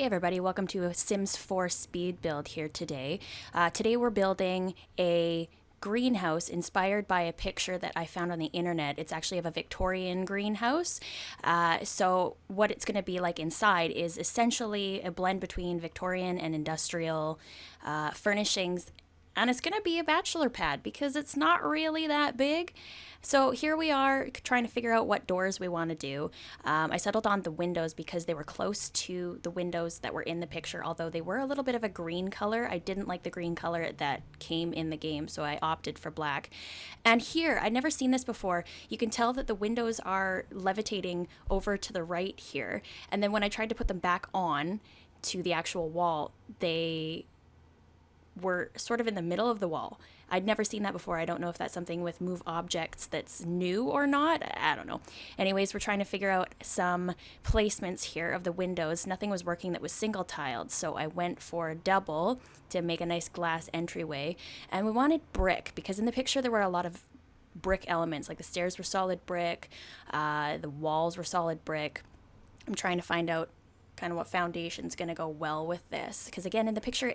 everybody, welcome to a Sims 4 speed build here today. Today we're building a greenhouse inspired by a picture that I found on the internet. It's actually of a Victorian greenhouse. So what it's going to be like inside is essentially a blend between Victorian and industrial furnishings. And it's going to be a bachelor pad because it's not really that big. So here we are trying to figure out what doors we want to do. I settled on the windows because they were close to the windows that were in the picture, although they were a little bit of a green color. I didn't like the green color that came in the game, so I opted for black. And here, I'd never seen this before, you can tell that the windows are levitating over to the right here. And then when I tried to put them back on to the actual wall, they were sort of in the middle of the wall. I'd never seen that before. I don't know if that's something with move objects that's new or not. I don't know. Anyways, we're trying to figure out some placements here of the windows. Nothing was working that was single tiled, so I went for double to make a nice glass entryway. And we wanted brick because in the picture there were a lot of brick elements, like the stairs were solid brick, the walls were solid brick. I'm trying to find out kind of what foundation's going to go well with this, because again, in the picture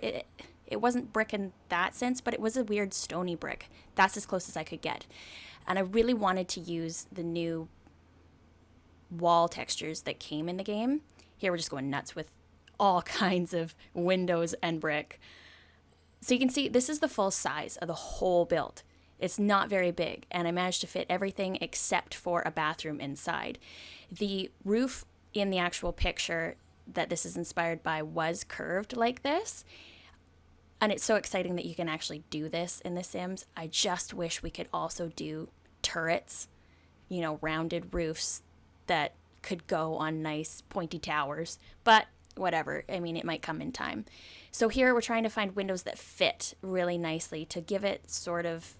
it wasn't brick in that sense, but it was a weird stony brick. That's as close as I could get. And I really wanted to use the new wall textures that came in the game. Here we're just going nuts with all kinds of windows and brick. So you can see this is the full size of the whole build. It's not very big, and I managed to fit everything except for a bathroom inside. The roof in the actual picture that this is inspired by was curved like this. And it's so exciting that you can actually do this in The Sims. I just wish we could also do turrets, rounded roofs that could go on nice pointy towers. But whatever, I mean, it might come in time. So here we're trying to find windows that fit really nicely to give it sort of,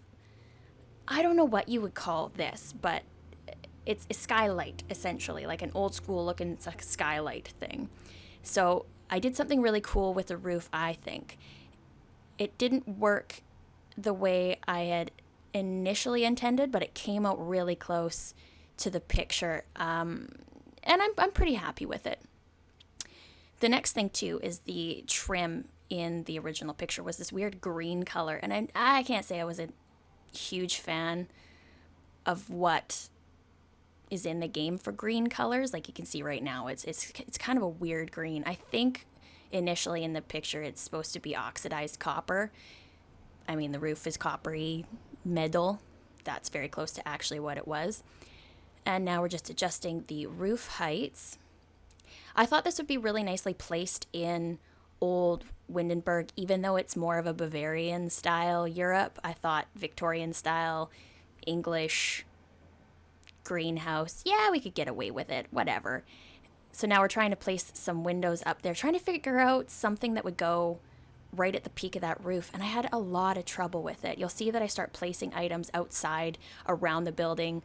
I don't know what you would call this, but it's a skylight, essentially, like an old school looking skylight thing. So I did something really cool with the roof, I think. It didn't work the way I had initially intended, but it came out really close to the picture, and I'm pretty happy with it. The next thing, too, is the trim in the original picture was this weird green color, and I can't say I was a huge fan of what is in the game for green colors. Like you can see right now, it's kind of a weird green. I think initially in the picture it's supposed to be oxidized copper. I mean, the roof is coppery metal. That's very close to actually what it was. And now we're just adjusting the roof heights. I thought this would be really nicely placed in old Windenburg, even though it's more of a Bavarian style Europe. I thought Victorian style English greenhouse, yeah, we could get away with it, whatever. So now we're trying to place some windows up there, trying to figure out something that would go right at the peak of that roof, and I had a lot of trouble with it. You'll see that I start placing items outside around the building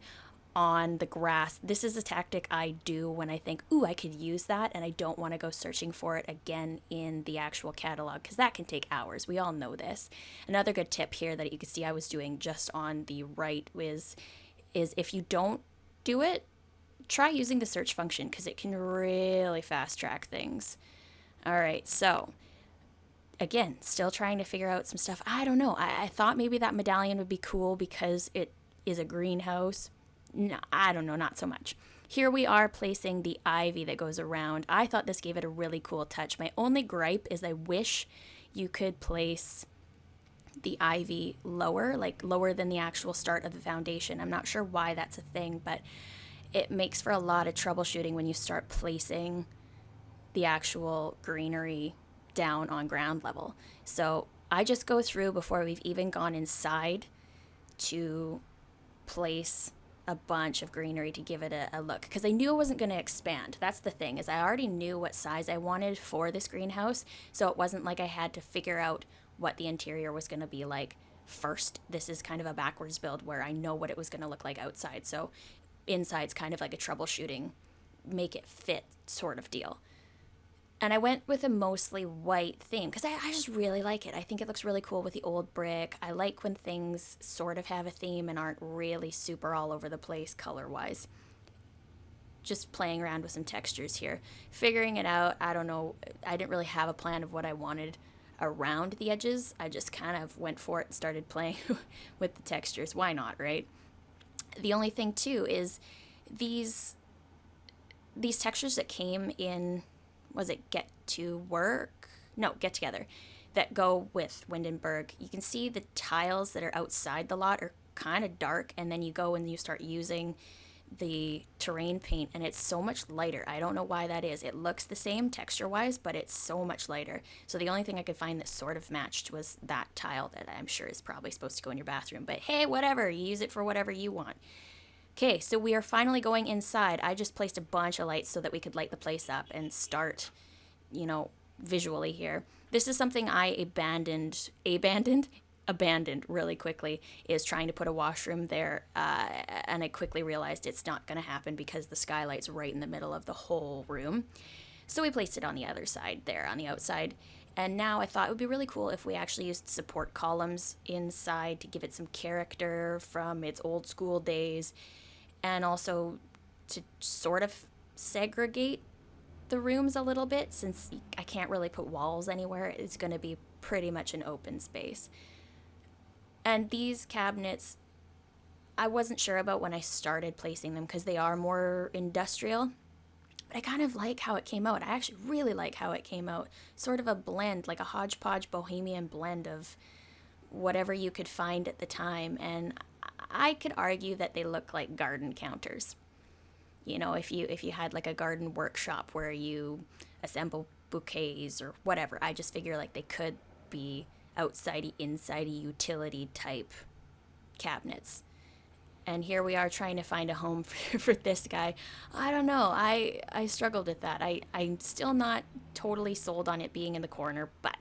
on the grass. This is a tactic I do when I think, ooh, I could use that, and I don't want to go searching for it again in the actual catalog, because that can take hours. We all know this. Another good tip here that you can see I was doing just on the right is if you don't do it, try using the search function because it can really fast track things. All right, so again, still trying to figure out some stuff. I don't know. I thought maybe that medallion would be cool because it is a greenhouse. No, I don't know, not so much. Here we are placing the ivy that goes around. I thought this gave it a really cool touch. My only gripe is I wish you could place the ivy lower, like lower than the actual start of the foundation. I'm not sure why that's a thing, but it makes for a lot of troubleshooting when you start placing the actual greenery down on ground level. So I just go through before we've even gone inside to place a bunch of greenery to give it a look, because I knew it wasn't going to expand. That's the thing, is I already knew what size I wanted for this greenhouse, so it wasn't like I had to figure out what the interior was going to be like first. This is kind of a backwards build where I know what it was going to look like outside, so inside's kind of like a troubleshooting, make it fit sort of deal. And I went with a mostly white theme because I just really like it. I think it looks really cool with the old brick. I like when things sort of have a theme and aren't really super all over the place color-wise. just playing around with some textures here, figuring it out. I don't know, I didn't really have a plan of what I wanted around the edges. I just kind of went for it and started playing with the textures. Why not, right? The only thing too is these textures that came in, was it Get to Work? No, Get Together, that go with Windenburg. You can see the tiles that are outside the lot are kind of dark, and then you go and you start using the terrain paint and it's so much lighter. I don't know why that is. It looks the same texture wise, but it's so much lighter. So the only thing I could find that sort of matched was that tile that I'm sure is probably supposed to go in your bathroom. But hey, whatever, you use it for whatever you want. Okay, so we are finally going inside. I just placed a bunch of lights so that we could light the place up and start, visually here. This is something I abandoned really quickly, is trying to put a washroom there, and I quickly realized it's not going to happen because the skylight's right in the middle of the whole room. So we placed it on the other side there, on the outside. And now I thought it would be really cool if we actually used support columns inside to give it some character from its old school days, and also to sort of segregate the rooms a little bit, since I can't really put walls anywhere. It's going to be pretty much an open space. And these cabinets, I wasn't sure about when I started placing them because they are more industrial. But I kind of like how it came out. I actually really like how it came out. Sort of a blend, like a hodgepodge bohemian blend of whatever you could find at the time. And I could argue that they look like garden counters. If you had like a garden workshop where you assemble bouquets or whatever, I just figure like they could be outsidey, insidey, utility type cabinets. And here we are trying to find a home for this guy. I don't know. I struggled with that. I'm still not totally sold on it being in the corner, but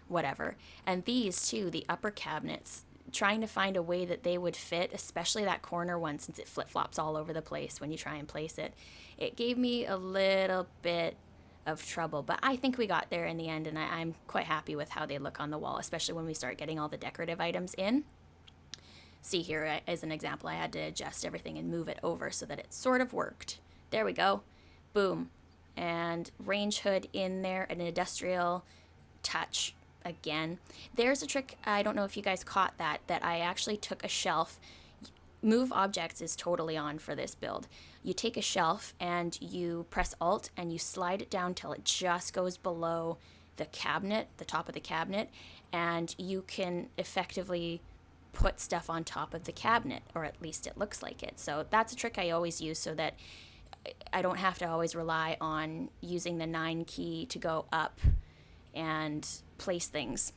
whatever. And these too, the upper cabinets, trying to find a way that they would fit, especially that corner one, since it flip-flops all over the place when you try and place it. It gave me a little bit of trouble, but I think we got there in the end, and I'm quite happy with how they look on the wall, especially when we start getting all the decorative items in. See here, as an example, I had to adjust everything and move it over so that it sort of worked. There we go. Boom. And range hood in there, an industrial touch again. There's a trick, I don't know if you guys caught that I actually took a shelf. Move objects is totally on for this build. You take a shelf and you press Alt and you slide it down till it just goes below the cabinet, the top of the cabinet, and you can effectively put stuff on top of the cabinet, or at least it looks like it. So that's a trick I always use so that I don't have to always rely on using the 9 key to go up and place things,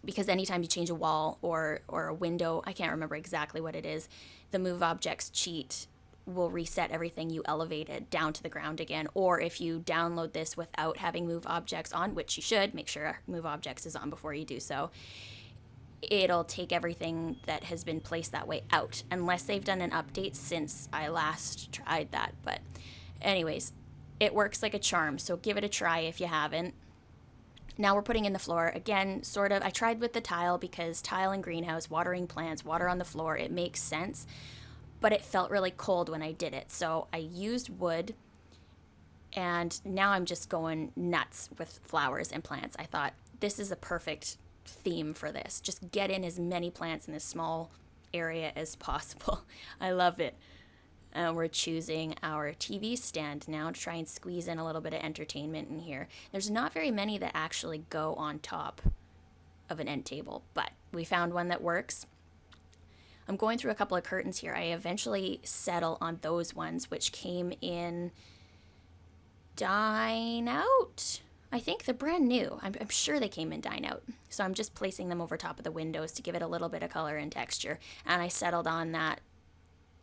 because anytime you change a wall or a window, I can't remember exactly what it is, the move objects cheat will reset everything you elevated down to the ground again. Or if you download this without having move objects on, which you should, make sure move objects is on before you do so, it'll take everything that has been placed that way out, unless they've done an update since I last tried that. But anyways, it works like a charm, so give it a try if you haven't. Now we're putting in the floor. Again, sort of, I tried with the tile because tile and greenhouse, watering plants, water on the floor, it makes sense, but it felt really cold when I did it. So I used wood, and now I'm just going nuts with flowers and plants. I thought this is a perfect theme for this. Just get in as many plants in this small area as possible. I love it. We're choosing our TV stand now to try and squeeze in a little bit of entertainment in here. There's not very many that actually go on top of an end table, but we found one that works. I'm going through a couple of curtains here. I eventually settle on those ones, which came in Dine Out. I think they're brand new. I'm sure they came in Dine Out. So I'm just placing them over top of the windows to give it a little bit of color and texture. And I settled on that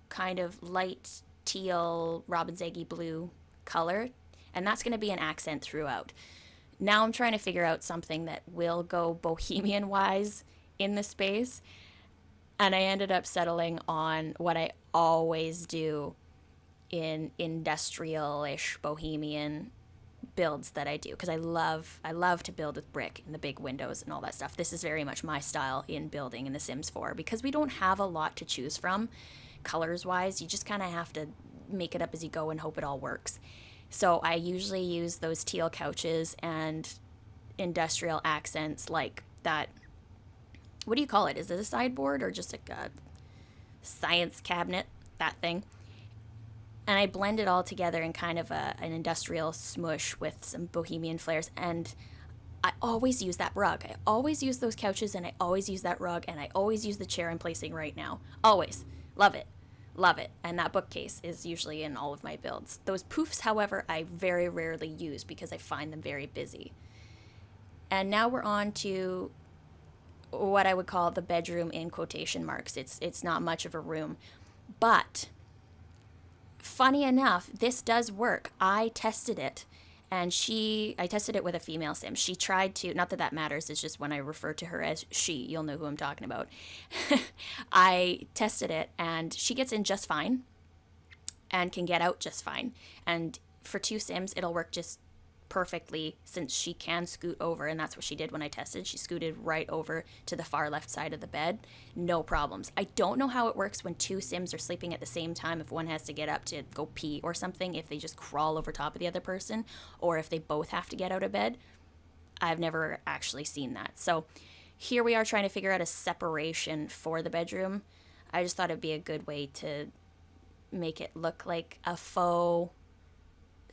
kind of light teal robin's eggy blue color, and that's going to be an accent throughout. Now I'm trying to figure out something that will go bohemian wise in the space, and I ended up settling on what I always do in industrial-ish bohemian builds that I do, because I love to build with brick and the big windows and all that stuff. This is very much my style in building in The Sims 4, because we don't have a lot to choose from colors wise. You just kind of have to make it up as you go and hope it all works. So I usually use those teal couches and industrial accents like that. What do you call it? Is it a sideboard or just like a science cabinet? That thing. And I blend it all together in kind of an industrial smoosh with some bohemian flares. And I always use that rug. I always use those couches, and I always use that rug, and I always use the chair I'm placing right now. Always. Love it. Love it. And that bookcase is usually in all of my builds. Those poofs, however, I very rarely use because I find them very busy. And now we're on to what I would call the bedroom in quotation marks. It's not much of a room. But funny enough, this does work. I tested it, and I tested it with a female sim. She tried to, not that that matters, it's just when I refer to her as she, you'll know who I'm talking about. I tested it, and she gets in just fine and can get out just fine. And for 2 sims, it'll work just perfectly since she can scoot over, and that's what she did when I tested. She scooted right over to the far left side of the bed. No problems. I don't know how it works when 2 sims are sleeping at the same time, if one has to get up to go pee or something, if they just crawl over top of the other person, or if they both have to get out of bed. I've never actually seen that. So here we are trying to figure out a separation for the bedroom. I just thought it'd be a good way to make it look like a faux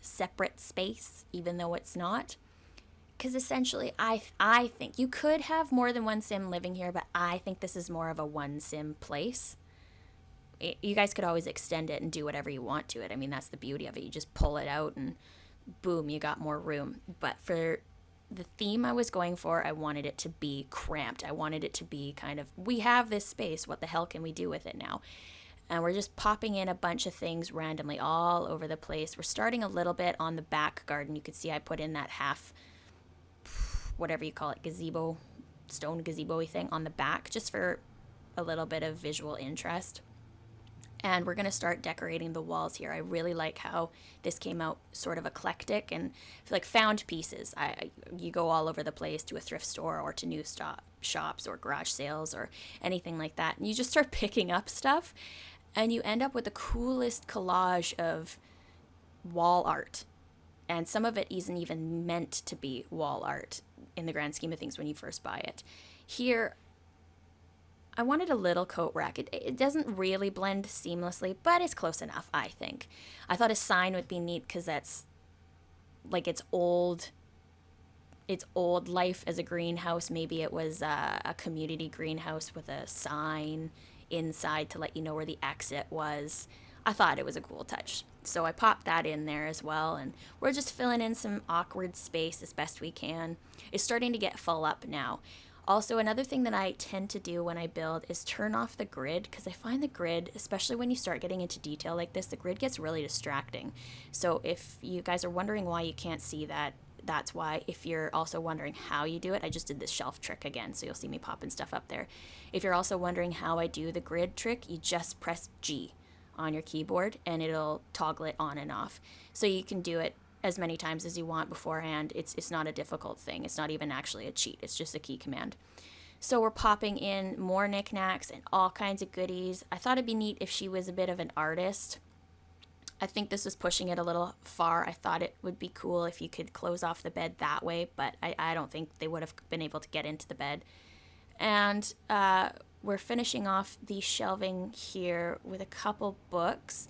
separate space, even though it's not. Because essentially, I think you could have more than 1 sim living here, but I think this is more of a 1 sim place. You guys could always extend it and do whatever you want to it. I mean, that's the beauty of it. You just pull it out and boom, you got more room. But for the theme I was going for, I wanted it to be cramped. I wanted it to be kind of, we have this space, what the hell can we do with it now? And we're just popping in a bunch of things randomly all over the place. We're starting a little bit on the back garden. You can see I put in that half, whatever you call it, gazebo, stone gazebo-y thing on the back, just for a little bit of visual interest. And we're going to start decorating the walls here. I really like how this came out sort of eclectic and like found pieces. You go all over the place to a thrift store or to new shops or garage sales or anything like that. And you just start picking up stuff. And you end up with the coolest collage of wall art. And some of it isn't even meant to be wall art in the grand scheme of things when you first buy it. Here, I wanted a little coat rack. It doesn't really blend seamlessly, but it's close enough, I think. I thought a sign would be neat because that's like its old life as a greenhouse. Maybe it was a community greenhouse with a sign inside to let you know where the exit was. I thought it was a cool touch. So I popped that in there as well, and we're just filling in some awkward space as best we can. It's starting to get full up now. Also, another thing that I tend to do when I build is turn off the grid, because I find the grid, especially when you start getting into detail like this, the grid gets really distracting. So if you guys are wondering why you can't see that, that's why. If you're also wondering how you do it, I just did this shelf trick again, so you'll see me popping stuff up there. If you're also wondering how I do the grid trick, you just press G on your keyboard and it'll toggle it on and off. So you can do it as many times as you want beforehand. It's not a difficult thing. It's not even actually a cheat. It's just a key command. So we're popping in more knickknacks and all kinds of goodies. I thought it'd be neat if she was a bit of an artist. I think this was pushing it a little far. I thought it would be cool if you could close off the bed that way, but I don't think they would have been able to get into the bed. And we're finishing off the shelving here with a couple books.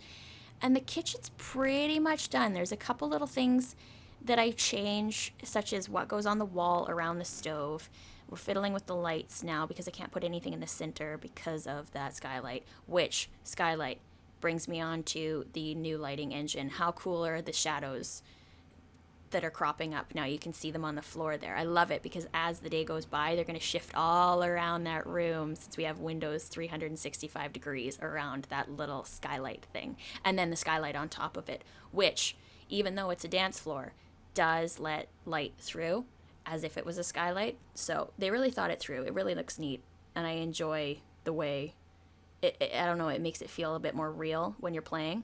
And the kitchen's pretty much done. There's a couple little things that I change, such as what goes on the wall around the stove. We're fiddling with the lights now because I can't put anything in the center because of that skylight, which skylight brings me on to the new lighting engine. How cool are the shadows that are cropping up now? You can see them on the floor there. I love it because as the day goes by, they're going to shift all around that room since we have windows 365 degrees around that little skylight thing. And then the skylight on top of it, which, even though it's a dance floor, does let light through as if it was a skylight. So they really thought it through. It really looks neat. And I enjoy the way I don't know, it makes it feel a bit more real when you're playing.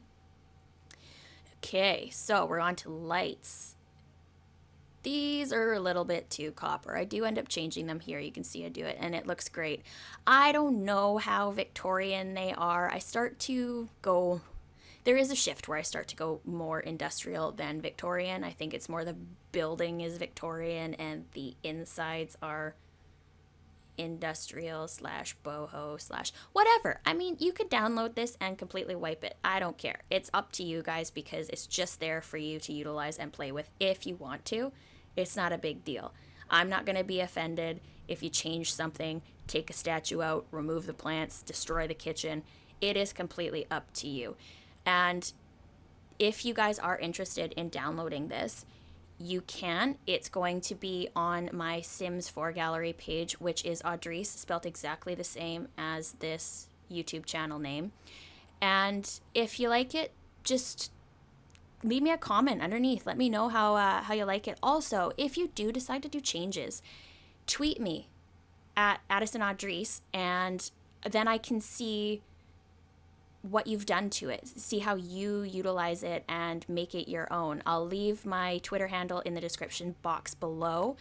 Okay, so we're on to lights. These are a little bit too copper. I do end up changing them here. You can see I do it, and it looks great. I don't know how Victorian they are. I start to go there is a shift where I start to go more industrial than Victorian. I think it's more the building is Victorian and the insides are industrial slash boho slash whatever. I mean, you could download this and completely wipe it. I don't care. It's up to you guys because it's just there for you to utilize and play with if you want to. It's not a big deal. I'm not going to be offended if you change something, take a statue out, remove the plants, destroy the kitchen. It is completely up to you. And if you guys are interested in downloading this, you can. It's going to be on my Sims 4 gallery page, which is Audryce, spelled exactly the same as this YouTube channel name. And if you like it, just leave me a comment underneath. Let me know how you like it. Also, if you do decide to do changes, tweet me at Addison Audryce, and then I can see what you've done to it, see how you utilize it and make it your own. I'll leave my Twitter handle in the description box below,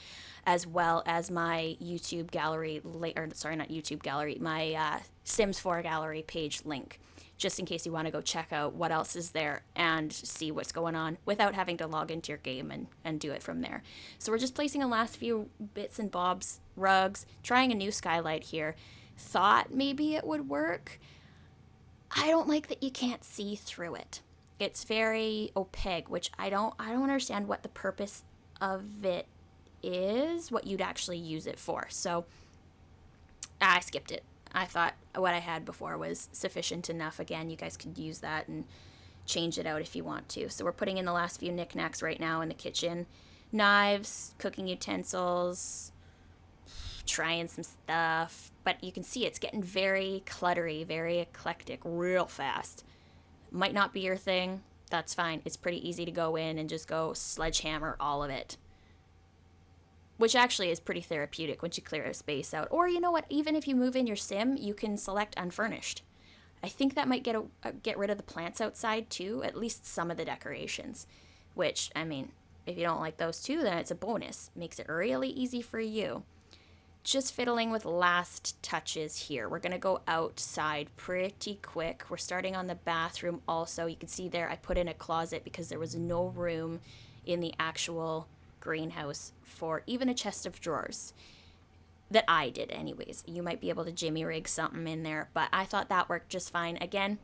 as well as my YouTube gallery, my Sims 4 gallery page link, just in case you want to go check out what else is there and see what's going on without having to log into your game and do it from there. So we're just placing the last few bits and bobs, rugs, trying a new skylight here. Thought maybe it would work. I don't like that you can't see through it. It's very opaque, which I don't understand what the purpose of it is, what you'd actually use it for. So I skipped it. I thought what I had before was sufficient enough. Again, you guys could use that and change it out if you want to. So we're putting in the last few knickknacks right now in the kitchen. Knives, cooking utensils, trying some stuff, but you can see it's getting very cluttery, very eclectic real fast. Might not be your thing, that's fine. It's pretty easy to go in and just go sledgehammer all of it, which actually is pretty therapeutic once you clear a space out. Or you know what, even if you move in your sim, you can select unfurnished. I think that might get rid of the plants outside too, at least some of the decorations, which, I mean, if you don't like those too, then it's a bonus. Makes it really easy for you. Just fiddling with last touches here. We're gonna go outside pretty quick. We're starting on the bathroom also. You can see there I put in a closet because there was no room in the actual greenhouse for even a chest of drawers. That I did anyways. You might be able to jimmy rig something in there, but I thought that worked just fine. Again,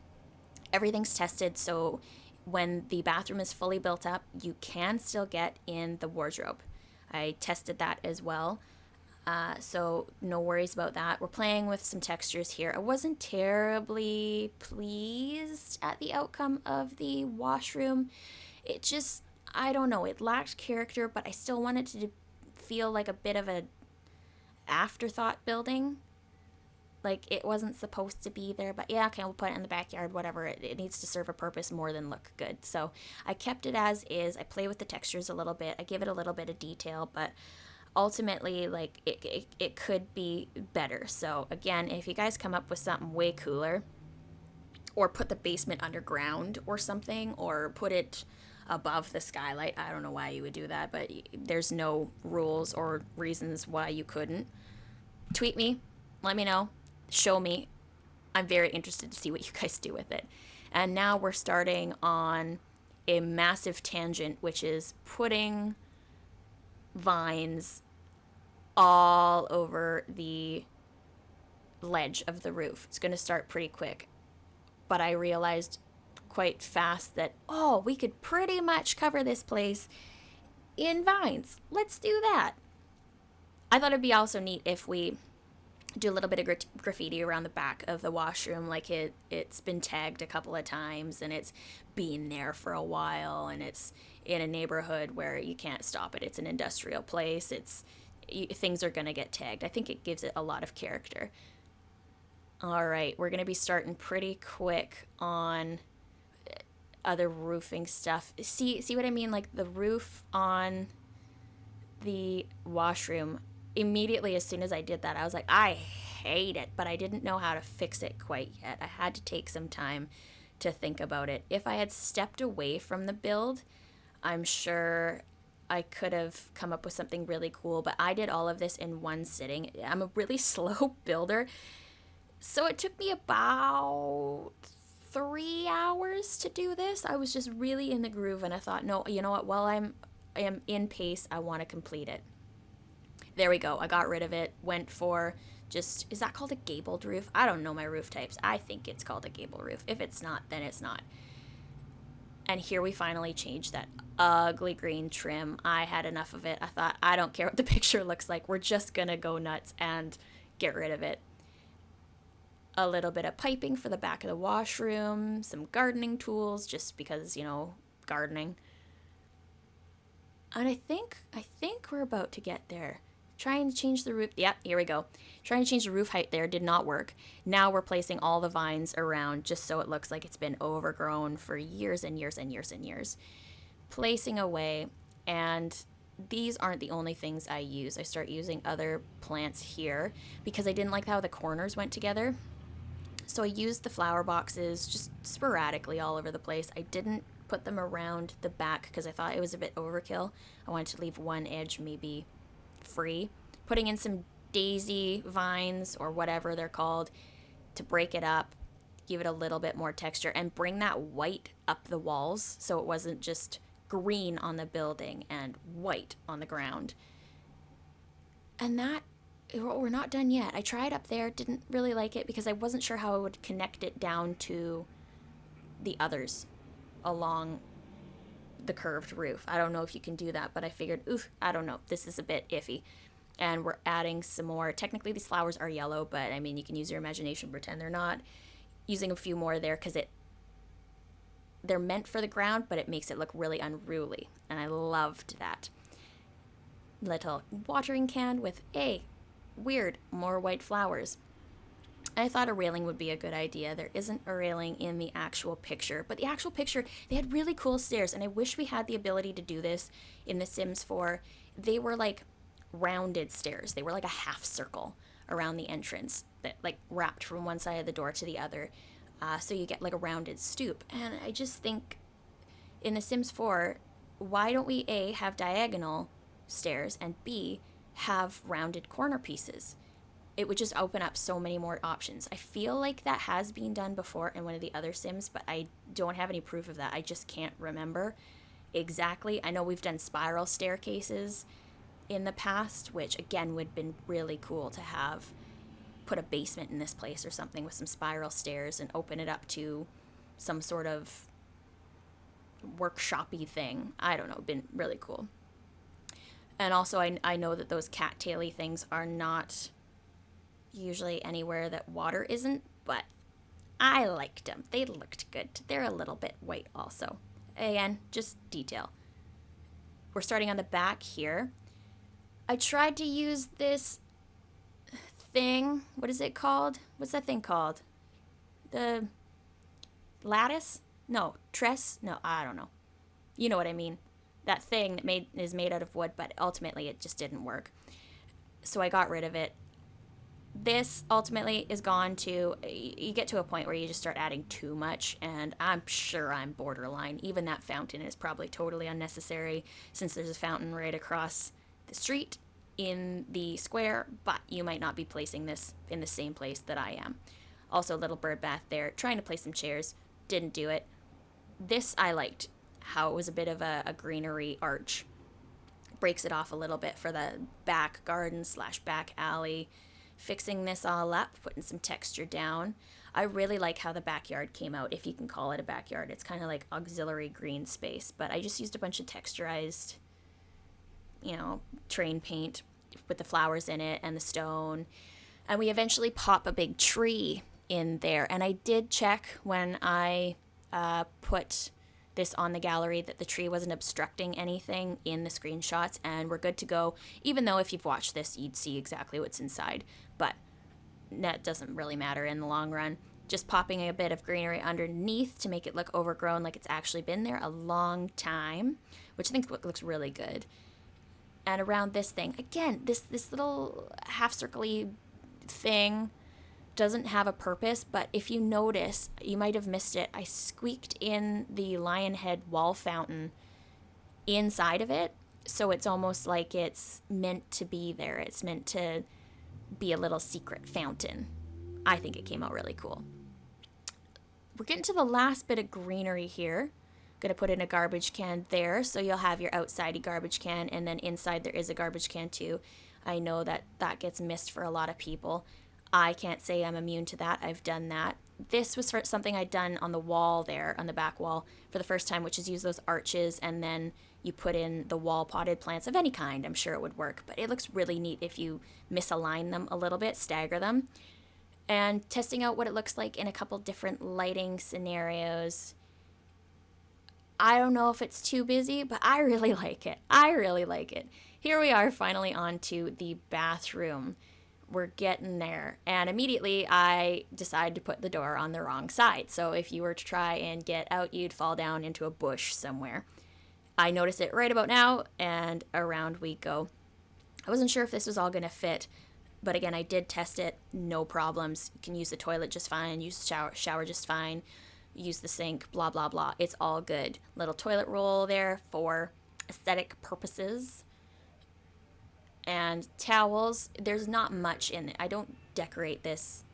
everything's tested, so when the bathroom is fully built up, you can still get in the wardrobe. I tested that as well. So no worries about that. We're playing with some textures here. I wasn't terribly pleased at the outcome of the washroom. It just, I don't know, it lacked character, but I still wanted to feel like a bit of a afterthought building. Like it wasn't supposed to be there, but yeah, okay, we'll put it in the backyard, whatever. It needs to serve a purpose more than look good. So I kept it as is. I play with the textures a little bit. I give it a little bit of detail, but ultimately, like, it could be better. So again, if you guys come up with something way cooler, or put the basement underground or something, or put it above the skylight, I don't know why you would do that, but there's no rules or reasons why you couldn't. Tweet me, let me know, show me. I'm very interested to see what you guys do with it. And now we're starting on a massive tangent, which is putting vines all over the ledge of the roof. It's going to start pretty quick, but I realized quite fast that, oh, we could pretty much cover this place in vines. Let's do that. I thought it'd be also neat if we do a little bit of graffiti around the back of the washroom, like it's been tagged a couple of times and it's been there for a while, and it's in a neighborhood where you can't stop it. It's an industrial place. Things are going to get tagged. I think it gives it a lot of character. All right, we're going to be starting pretty quick on other roofing stuff. See what I mean? Like the roof on the washroom, immediately as soon as I did that, I was like, I hate it, but I didn't know how to fix it quite yet. I had to take some time to think about it. If I had stepped away from the build, I'm sure I could have come up with something really cool, but I did all of this in one sitting. I'm a really slow builder, so it took me about 3 hours to do this. I was just really in the groove, and I thought, no, you know what, while I am in pace, I want to complete it. There we go. I got rid of it. Went for just, is that called a gabled roof? I don't know my roof types. I think it's called a gable roof. If it's not, then it's not. And here we finally changed that ugly green trim. I had enough of it. I thought, I don't care what the picture looks like. We're just going to go nuts and get rid of it. A little bit of piping for the back of the washroom. Some gardening tools, just because, gardening. And I think we're about to get there. Trying to change the roof. Yep, here we go. Trying to change the roof height there did not work. Now we're placing all the vines around just so it looks like it's been overgrown for years and years and years and years. Placing away, and these aren't the only things I use. I start using other plants here because I didn't like how the corners went together. So I used the flower boxes just sporadically all over the place. I didn't put them around the back because I thought it was a bit overkill. I wanted to leave one edge maybe free. Putting in some daisy vines or whatever they're called to break it up, give it a little bit more texture, and bring that white up the walls so it wasn't just green on the building and white on the ground. And that, we're not done yet. I tried up there, didn't really like it because I wasn't sure how I would connect it down to the others along the curved roof. I don't know if you can do that, but I figured, I don't know, this is a bit iffy. And we're adding some more. Technically these flowers are yellow, but I mean, you can use your imagination, pretend they're not. Using a few more there because they're meant for the ground, but it makes it look really unruly, and I loved that. Little watering can with more white flowers. I thought a railing would be a good idea. There isn't a railing in the actual picture, but the actual picture, they had really cool stairs, and I wish we had the ability to do this in The Sims 4. They were like rounded stairs. They were like a half circle around the entrance that like wrapped from one side of the door to the other. So you get like a rounded stoop. And I just think in The Sims 4, why don't we A, have diagonal stairs, and B, have rounded corner pieces? It would just open up so many more options. I feel like that has been done before in one of the other Sims, but I don't have any proof of that. I just can't remember exactly. I know we've done spiral staircases in the past, which again would have been really cool to have put a basement in this place or something with some spiral stairs and open it up to some sort of workshop-y thing. I don't know, been really cool. And also I know that those cattaily things are not usually anywhere that water isn't, but I liked them. They looked good. They're a little bit white also. Again, just detail. We're starting on the back here. I tried to use this thing. What is it called? What's that thing called? The lattice? No, tress? No, I don't know. You know what I mean. That thing that is made out of wood, but ultimately it just didn't work. So I got rid of it. This ultimately is gone to, you get to a point where you just start adding too much, and I'm sure I'm borderline. Even that fountain is probably totally unnecessary since there's a fountain right across the street in the square, but you might not be placing this in the same place that I am. Also, a little bird bath there. Trying to place some chairs, didn't do it. This I liked, how it was a bit of a greenery arch. Breaks it off a little bit for the back garden / back alley. Fixing this all up, putting some texture down. I really like how the backyard came out, if you can call it a backyard. It's kind of like auxiliary green space, but I just used a bunch of texturized, train paint with the flowers in it and the stone. And we eventually pop a big tree in there. And I did check when I put this on the gallery that the tree wasn't obstructing anything in the screenshots, and we're good to go. Even though if you've watched this, you'd see exactly what's inside. But that doesn't really matter in the long run. Just popping a bit of greenery underneath to make it look overgrown, like it's actually been there a long time, which I think looks really good. And around this thing, again, this little half-circle-y thing doesn't have a purpose, but if you notice, you might have missed it, I squeaked in the lion head wall fountain inside of it, so it's almost like it's meant to be there. It's meant to be a little secret fountain. I think it came out really cool. we're getting to the last bit of greenery here. Gonna put in a garbage can there, so you'll have your outside garbage can, and then inside there is a garbage can too. I know that that gets missed for a lot of people. I can't say I'm immune to that. I've done that. This was for something I'd done on the wall there, on the back wall for the first time, which is use those arches, and then you put in the wall potted plants of any kind. I'm sure it would work, but it looks really neat if you misalign them a little bit, stagger them. And testing out what it looks like in a couple different lighting scenarios. I don't know if it's too busy, but I really like it. I really like it. Here we are finally on to the bathroom. We're getting there. And immediately I decide to put the door on the wrong side. So if you were to try and get out, you'd fall down into a bush somewhere. I notice it right about now, and around we go. I wasn't sure if this was all going to fit, but again, I did test it. No problems. You can use the toilet just fine, use the shower just fine, use the sink, blah, blah, blah. It's all good. Little toilet roll there for aesthetic purposes. And towels, there's not much in it. I don't decorate this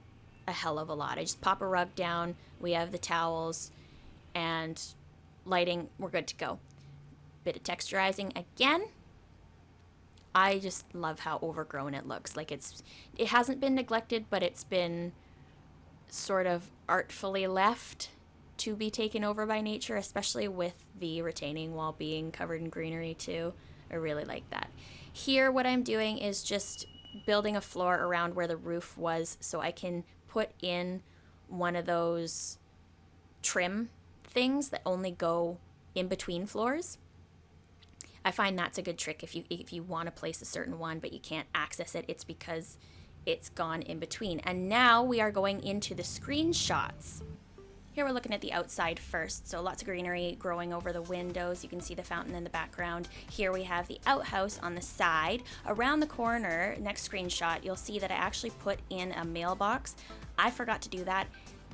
a hell of a lot. I just pop a rug down. We have the towels and lighting. We're good to go. Bit of texturizing again. I just love how overgrown it looks. Like it hasn't been neglected, but it's been sort of artfully left to be taken over by nature, especially with the retaining wall being covered in greenery too. I really like that. Here, what I'm doing is just building a floor around where the roof was so I can put in one of those trim things that only go in between floors. I find that's a good trick if you want to place a certain one but you can't access it. It's because it's gone in between. And now we are going into the screenshots. Here we're looking at the outside first. So lots of greenery growing over the windows. You can see the fountain in the background. Here we have the outhouse on the side. Around the corner, next screenshot, you'll see that I actually put in a mailbox. I forgot to do that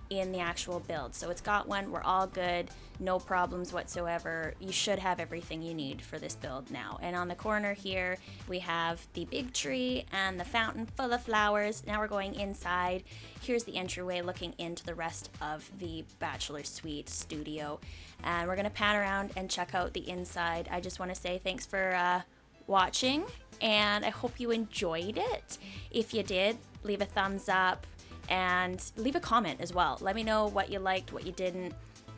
in the actual build. So it's got one. We're all good. No problems whatsoever. You should have everything you need for this build now. And on the corner here, we have the big tree and the fountain full of flowers. Now we're going inside. Here's the entryway looking into the rest of the bachelor suite studio. And we're going to pan around and check out the inside. I just want to say thanks for watching, and I hope you enjoyed it. If you did, leave a thumbs up and leave a comment as well. Let me know what you liked, what you didn't,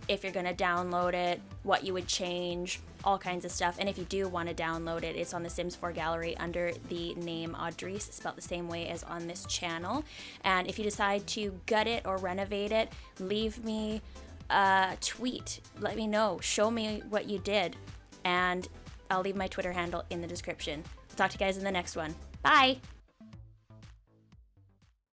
if you're gonna download it, what you would change, all kinds of stuff. And if you do want to download it, it's on the Sims 4 gallery under the name Audryce, spelled the same way as on this channel. And if you decide to gut it or renovate it, leave me a tweet. Let me know. Show me what you did. And I'll leave my Twitter handle in the description. Talk to you guys in the next one. Bye!